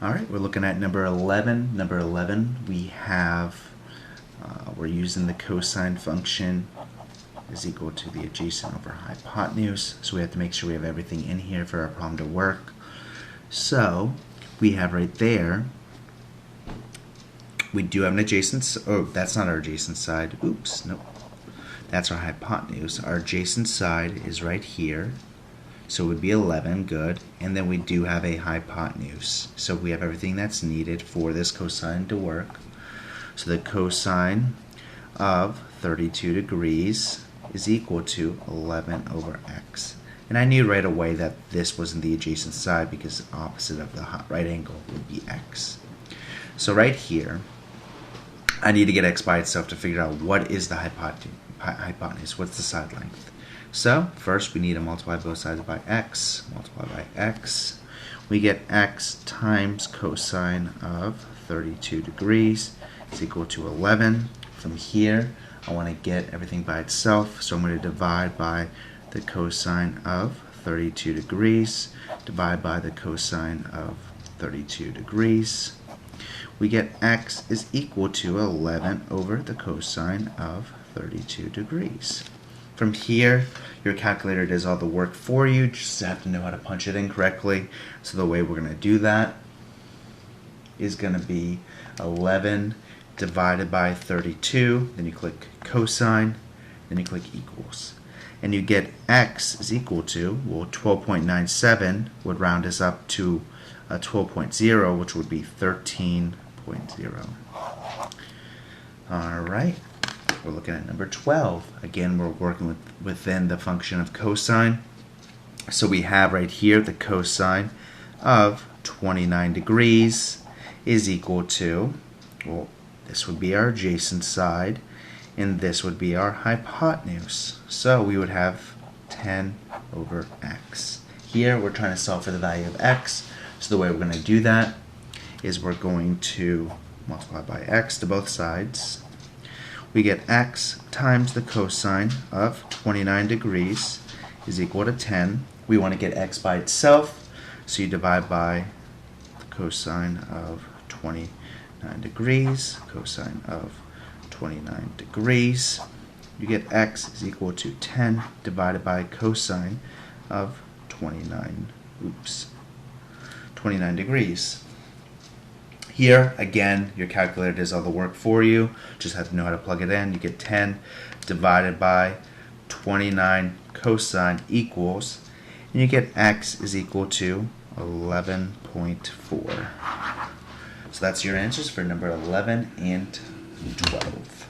All right, we're looking at number 11. Number 11, we have, we're using the cosine function is equal to the adjacent over hypotenuse. So we have to make sure we have everything in here for our problem to work. So we have right there, we do have an adjacent, oh, that's not our adjacent side. Oops, nope. That's our hypotenuse. Our adjacent side is right here. So it would be 11, good. And then we do have a hypotenuse. So we have everything that's needed for this cosine to work. So the cosine of 32 degrees is equal to 11 over x. And I knew right away that this wasn't the adjacent side because the opposite of the right angle would be x. So right here, I need to get x by itself to figure out what is the hypotenuse, what's the side length. So first we need to multiply both sides by x, multiply by x. We get x times cosine of 32 degrees is equal to 11. From here, I want to get everything by itself, so I'm going to divide by the cosine of 32 degrees, divide by the cosine of 32 degrees. We get x is equal to 11 over the cosine of 32 degrees. From here, your calculator does all the work for you. Just have to know how to punch it in correctly. So the way we're going to do that is going to be 11 divided by 32. Then you click cosine. Then you click equals. And you get x is equal to, well, 12.97 would round us up to 12.0, which would be 13.0. All right. We're looking at number 12. Again, we're working within the function of cosine. So we have right here the cosine of 29 degrees is equal to, well, this would be our adjacent side, and this would be our hypotenuse. So we would have 10 over x. Here we're trying to solve for the value of x. So the way we're going to do that is we're going to multiply by x to both sides. We get x times the cosine of 29 degrees is equal to 10. We want to get x by itself, so you divide by the cosine of 29 degrees, cosine of 29 degrees. You get x is equal to 10 divided by cosine of 29 degrees. Here, again, your calculator does all the work for you. Just have to know how to plug it in. You get 10 divided by 29 cosine equals, and you get x is equal to 11.4. So that's your answers for number 11 and 12.